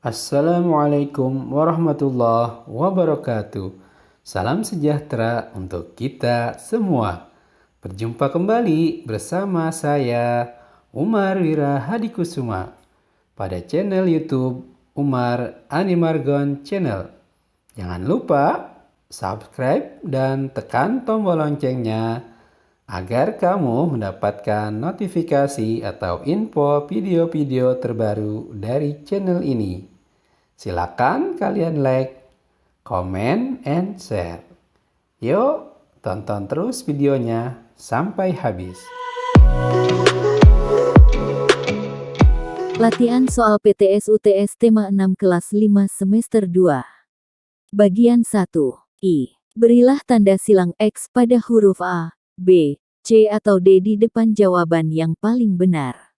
Assalamualaikum warahmatullahi wabarakatuh. Salam sejahtera untuk kita semua. Berjumpa kembali bersama saya Umar Wira Hadikusuma pada channel YouTube Umar Animargon Channel. Jangan lupa subscribe dan tekan tombol loncengnya agar kamu mendapatkan notifikasi atau info video-video terbaru dari channel ini. Silakan kalian like, comment, and share. Yuk, tonton terus videonya sampai habis. Latihan soal PTS UTS tema 6 kelas 5 semester 2. Bagian 1. I. Berilah tanda silang X pada huruf A, B, C atau D di depan jawaban yang paling benar.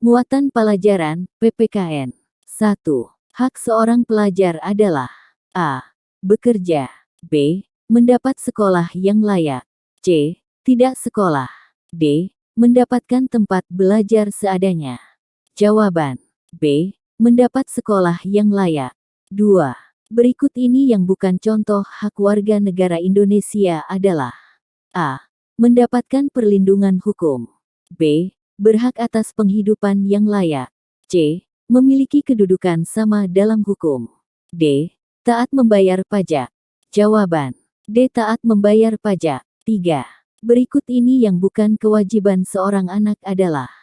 Muatan pelajaran, PPKN. 1. Hak seorang pelajar adalah A. Bekerja, B. Mendapat sekolah yang layak, C. Tidak sekolah, D. Mendapatkan tempat belajar seadanya. Jawaban B. Mendapat sekolah yang layak. 2. Berikut ini yang bukan contoh hak warga negara Indonesia adalah A. Mendapatkan perlindungan hukum, B. Berhak atas penghidupan yang layak, C. Memiliki kedudukan sama dalam hukum, D. Taat membayar pajak. Jawaban D. Taat membayar pajak. 3. Berikut ini yang bukan kewajiban seorang anak adalah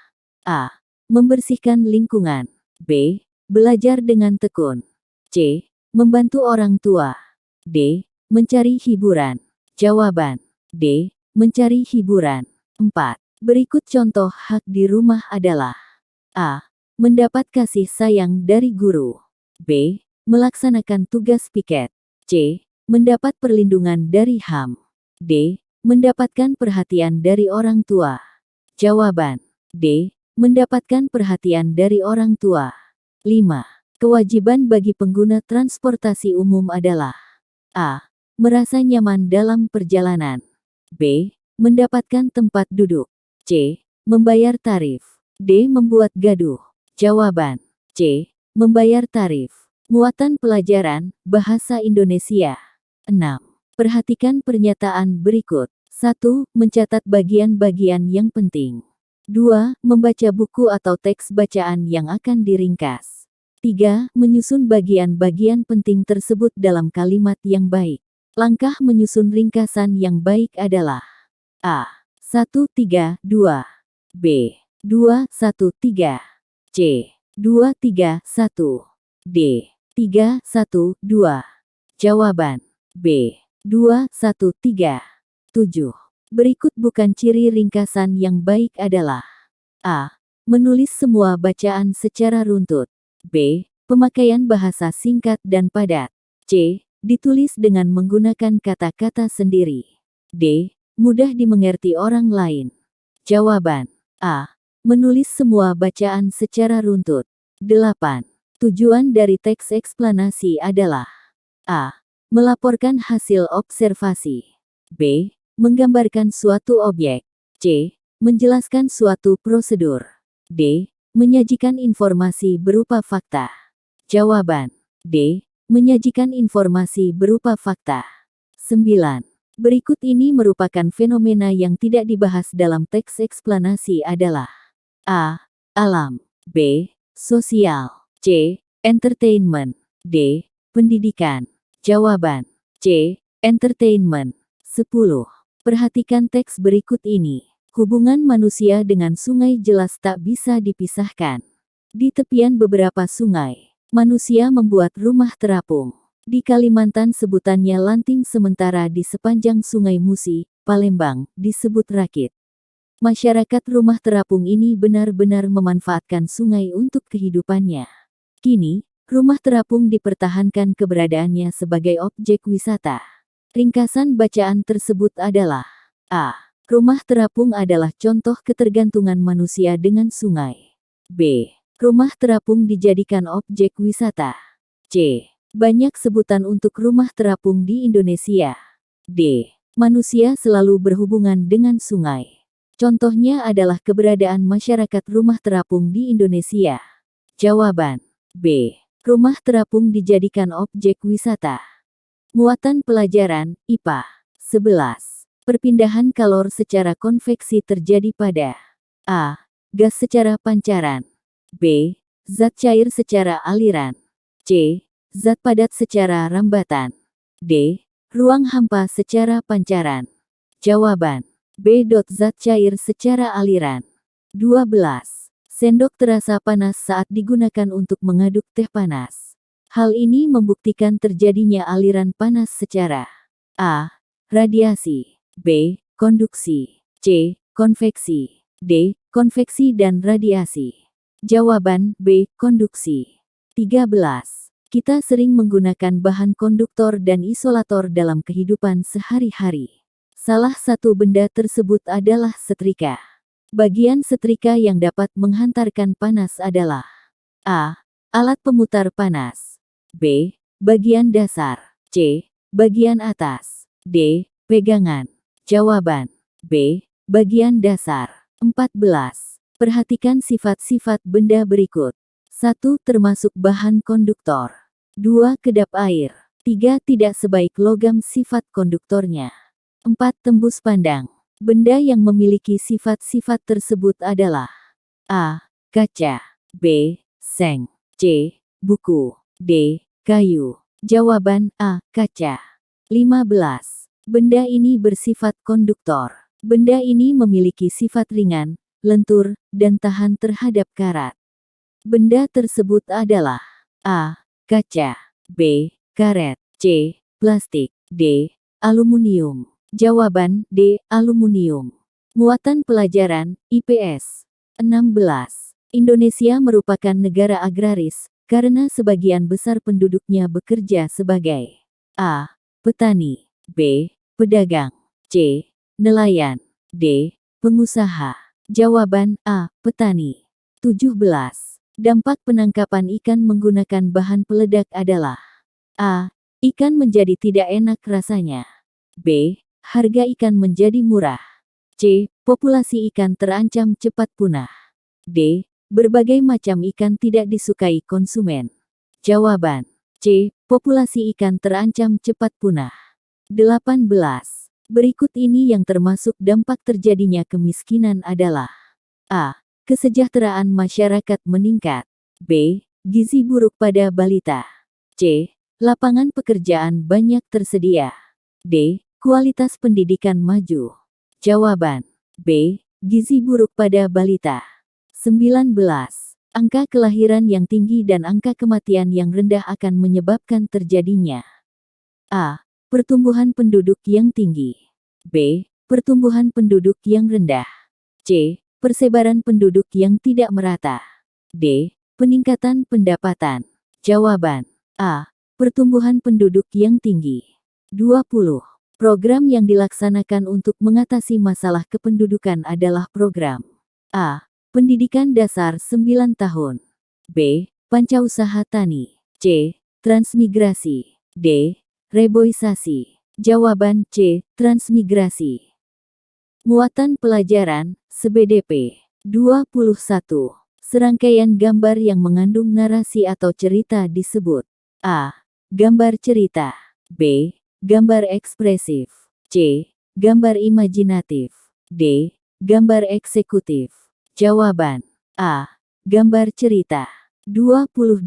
A. Membersihkan lingkungan, B. Belajar dengan tekun, C. Membantu orang tua, D. Mencari hiburan. Jawaban D. Mencari hiburan. 4. Berikut contoh hak di rumah adalah A. Mendapat kasih sayang dari guru, B. Melaksanakan tugas piket, C. Mendapat perlindungan dari HAM, D. Mendapatkan perhatian dari orang tua. Jawaban D. Mendapatkan perhatian dari orang tua. 5. Kewajiban bagi pengguna transportasi umum adalah A. Merasa nyaman dalam perjalanan, B. Mendapatkan tempat duduk, C. Membayar tarif, D. Membuat gaduh. Jawaban C. Membayar tarif. Muatan pelajaran, Bahasa Indonesia. 6. Perhatikan pernyataan berikut. 1. Mencatat bagian-bagian yang penting. 2. Membaca buku atau teks bacaan yang akan diringkas. 3. Menyusun bagian-bagian penting tersebut dalam kalimat yang baik. Langkah menyusun ringkasan yang baik adalah A. 1, 3, 2, B. 2, 1, 3, C. 2, 3, 1, D. 3, 1, 2. Jawaban B. 2, 1, 3. 7. Berikut bukan ciri ringkasan yang baik adalah A. Menulis semua bacaan secara runtut, B. Pemakaian bahasa singkat dan padat, C. Ditulis dengan menggunakan kata-kata sendiri, D. Mudah dimengerti orang lain. Jawaban A. Menulis semua bacaan secara runtut. 8. Tujuan dari teks eksplanasi adalah A. Melaporkan hasil observasi, B. Menggambarkan suatu objek, C. Menjelaskan suatu prosedur, D. Menyajikan informasi berupa fakta. Jawaban D. Menyajikan informasi berupa fakta. 9. Berikut ini merupakan fenomena yang tidak dibahas dalam teks eksplanasi adalah A. Alam, B. Sosial, C. Entertainment, D. Pendidikan. Jawaban C. Entertainment. 10. Perhatikan teks berikut ini. Hubungan manusia dengan sungai jelas tak bisa dipisahkan. Di tepian beberapa sungai, manusia membuat rumah terapung. Di Kalimantan sebutannya lanting, sementara di sepanjang Sungai Musi, Palembang, disebut rakit. Masyarakat rumah terapung ini benar-benar memanfaatkan sungai untuk kehidupannya. Kini, rumah terapung dipertahankan keberadaannya sebagai objek wisata. Ringkasan bacaan tersebut adalah A. Rumah terapung adalah contoh ketergantungan manusia dengan sungai. B. Rumah terapung dijadikan objek wisata. C. Banyak sebutan untuk rumah terapung di Indonesia. D. Manusia selalu berhubungan dengan sungai. Contohnya adalah keberadaan masyarakat rumah terapung di Indonesia. Jawaban B. Rumah terapung dijadikan objek wisata. Muatan pelajaran, IPA. 11. Perpindahan kalor secara konveksi terjadi pada A. Gas secara pancaran. B. Zat cair secara aliran. C. Zat padat secara rambatan. D. Ruang hampa secara pancaran. Jawaban. B. Zat cair secara aliran. 12. Sendok terasa panas saat digunakan untuk mengaduk teh panas. Hal ini membuktikan terjadinya aliran panas secara A. Radiasi. B. Konduksi. C. Konveksi. D. Konveksi dan radiasi. Jawaban B. Konduksi. 13. Kita sering menggunakan bahan konduktor dan isolator dalam kehidupan sehari-hari. Salah satu benda tersebut adalah setrika. Bagian setrika yang dapat menghantarkan panas adalah A. Alat pemutar panas. B. Bagian dasar. C. Bagian atas. D. Pegangan. Jawaban B. Bagian dasar. 14. Perhatikan sifat-sifat benda berikut. 1. Termasuk bahan konduktor. 2. Kedap air. 3. Tidak sebaik logam sifat konduktornya. 4. Tembus pandang. Benda yang memiliki sifat-sifat tersebut adalah A. Kaca. B. Seng. C. Buku. D. Kayu. Jawaban A. Kaca. 15. Benda ini bersifat konduktor. Benda ini memiliki sifat ringan, lentur, dan tahan terhadap karat. Benda tersebut adalah A. Kaca. B. Karet. C. Plastik. D. Aluminium. Jawaban D. Aluminium. Muatan pelajaran, IPS. 16. Indonesia merupakan negara agraris, karena sebagian besar penduduknya bekerja sebagai A. Petani. B. Pedagang. C. Nelayan. D. Pengusaha. Jawaban A. Petani. 17. Dampak penangkapan ikan menggunakan bahan peledak adalah A. Ikan menjadi tidak enak rasanya. B. Harga ikan menjadi murah. C. Populasi ikan terancam cepat punah. D. Berbagai macam ikan tidak disukai konsumen. Jawaban C. Populasi ikan terancam cepat punah. 18. Berikut ini yang termasuk dampak terjadinya kemiskinan adalah A. Kesejahteraan masyarakat meningkat. B. Gizi buruk pada balita. C. Lapangan pekerjaan banyak tersedia. D. Kualitas pendidikan maju. Jawaban B. Gizi buruk pada balita. 19. Angka kelahiran yang tinggi dan angka kematian yang rendah akan menyebabkan terjadinya A. Pertumbuhan penduduk yang tinggi. B. Pertumbuhan penduduk yang rendah. C. Persebaran penduduk yang tidak merata. D. Peningkatan pendapatan. Jawaban A. Pertumbuhan penduduk yang tinggi. 20. Program yang dilaksanakan untuk mengatasi masalah kependudukan adalah program A. Pendidikan dasar 9 tahun. B. Pancausaha tani. C. Transmigrasi. D. Reboisasi. Jawaban C. Transmigrasi. Muatan pelajaran, SBDP. 21. Serangkaian gambar yang mengandung narasi atau cerita disebut A. Gambar cerita. B. Gambar ekspresif. C. Gambar imajinatif. D. Gambar eksekutif. Jawaban A. Gambar cerita. 22.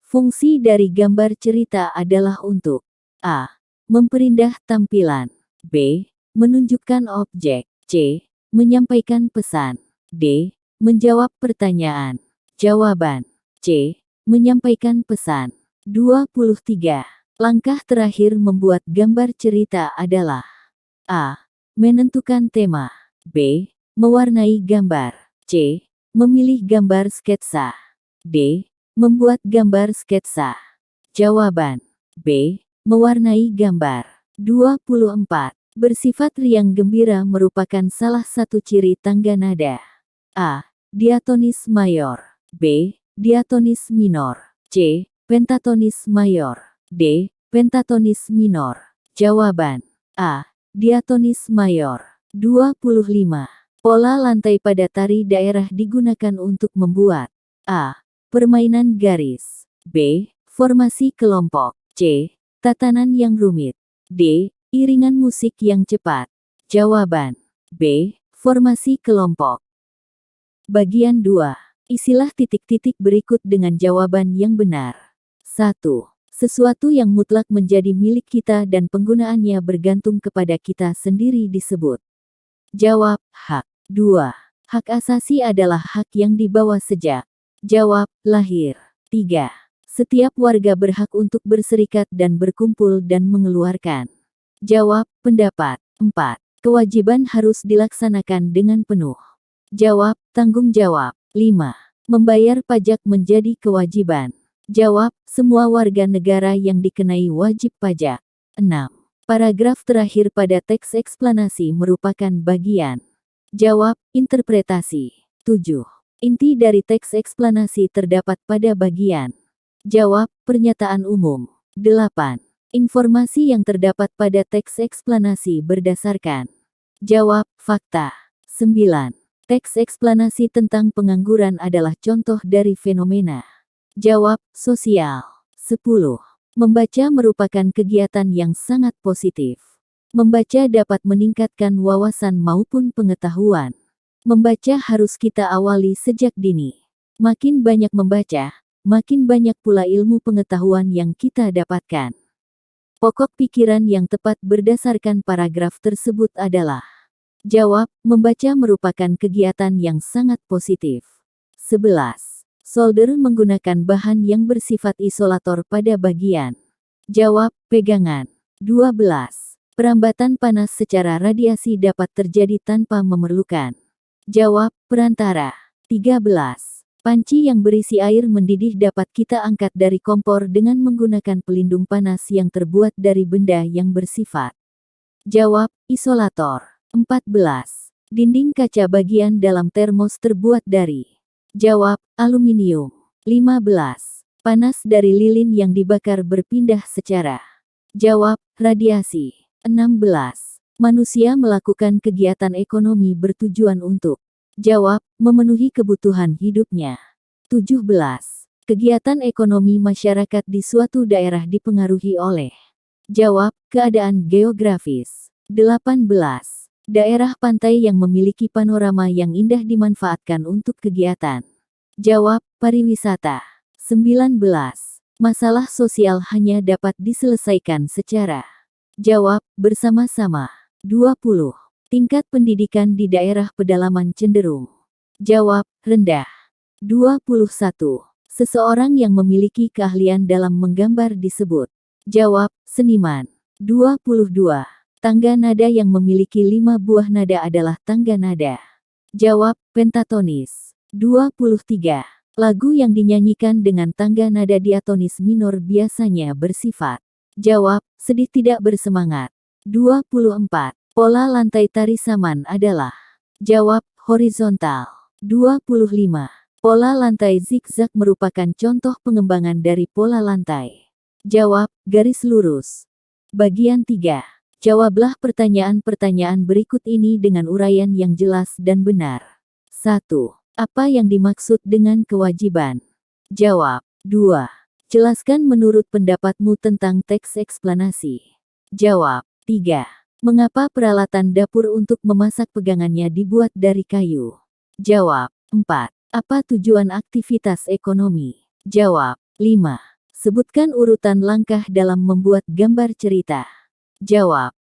Fungsi dari gambar cerita adalah untuk A. Memperindah tampilan. B. Menunjukkan objek. C. Menyampaikan pesan. D. Menjawab pertanyaan. Jawaban C. Menyampaikan pesan. 23. Langkah terakhir membuat gambar cerita adalah A. Menentukan tema. B. Mewarnai gambar. C. Memilih gambar sketsa. D. Membuat gambar sketsa. Jawaban B. Mewarnai gambar. 24. Bersifat riang gembira merupakan salah satu ciri tangga nada. A. Diatonis mayor. B. Diatonis minor. C. Pentatonis mayor. D. Pentatonis minor. Jawaban A. Diatonis mayor. 25. Pola lantai pada tari daerah digunakan untuk membuat A. Permainan garis. B. Formasi kelompok. C. Tatanan yang rumit. D. Iringan musik yang cepat. Jawaban B. Formasi kelompok. Bagian 2. Isilah titik-titik berikut dengan jawaban yang benar. 1. Sesuatu yang mutlak menjadi milik kita dan penggunaannya bergantung kepada kita sendiri disebut. Jawab, hak. 2. Hak asasi adalah hak yang dibawa sejak. Jawab, lahir. 3. Setiap warga berhak untuk berserikat dan berkumpul dan mengeluarkan. Jawab, pendapat. 4. Kewajiban harus dilaksanakan dengan penuh. Jawab, tanggung jawab. 5. Membayar pajak menjadi kewajiban. Jawab, semua warga negara yang dikenai wajib pajak. 6. Paragraf terakhir pada teks eksplanasi merupakan bagian. Jawab, interpretasi. 7. Inti dari teks eksplanasi terdapat pada bagian. Jawab, pernyataan umum. 8. Informasi yang terdapat pada teks eksplanasi berdasarkan. Jawab, fakta. 9. Teks eksplanasi tentang pengangguran adalah contoh dari fenomena. Jawab, sosial. 10. Membaca merupakan kegiatan yang sangat positif. Membaca dapat meningkatkan wawasan maupun pengetahuan. Membaca harus kita awali sejak dini. Makin banyak membaca, makin banyak pula ilmu pengetahuan yang kita dapatkan. Pokok pikiran yang tepat berdasarkan paragraf tersebut adalah. Jawab, membaca merupakan kegiatan yang sangat positif. 11. Solder menggunakan bahan yang bersifat isolator pada bagian. Jawab, pegangan. 12. Perambatan panas secara radiasi dapat terjadi tanpa memerlukan. Jawab, perantara. 13. Panci yang berisi air mendidih dapat kita angkat dari kompor dengan menggunakan pelindung panas yang terbuat dari benda yang bersifat. Jawab, isolator. 14. Dinding kaca bagian dalam termos terbuat dari. Jawab, aluminium. 15. Panas dari lilin yang dibakar berpindah secara. Jawab, radiasi. 16. Manusia melakukan kegiatan ekonomi bertujuan untuk. Jawab, memenuhi kebutuhan hidupnya. 17. Kegiatan ekonomi masyarakat di suatu daerah dipengaruhi oleh. Jawab, keadaan geografis. 18. Daerah pantai yang memiliki panorama yang indah dimanfaatkan untuk kegiatan. Jawab, pariwisata. 19. Masalah sosial hanya dapat diselesaikan secara. Jawab, bersama-sama. 20. Tingkat pendidikan di daerah pedalaman cenderung. Jawab, rendah. 21. Seseorang yang memiliki keahlian dalam menggambar disebut. Jawab, seniman. 22. Tangga nada yang memiliki 5 buah nada adalah tangga nada. Jawab, pentatonis. 23. Lagu yang dinyanyikan dengan tangga nada diatonis minor biasanya bersifat. Jawab, sedih tidak bersemangat. 24. Pola lantai tari saman adalah. Jawab, horizontal. 25. Pola lantai zigzag merupakan contoh pengembangan dari pola lantai. Jawab, garis lurus. Bagian 3. Jawablah pertanyaan-pertanyaan berikut ini dengan uraian yang jelas dan benar. 1. Apa yang dimaksud dengan kewajiban? Jawab. 2. Jelaskan menurut pendapatmu tentang teks eksplanasi. Jawab. 3. Mengapa peralatan dapur untuk memasak pegangannya dibuat dari kayu? Jawab. 4. Apa tujuan aktivitas ekonomi? Jawab. 5. Sebutkan urutan langkah dalam membuat gambar cerita. Jawab.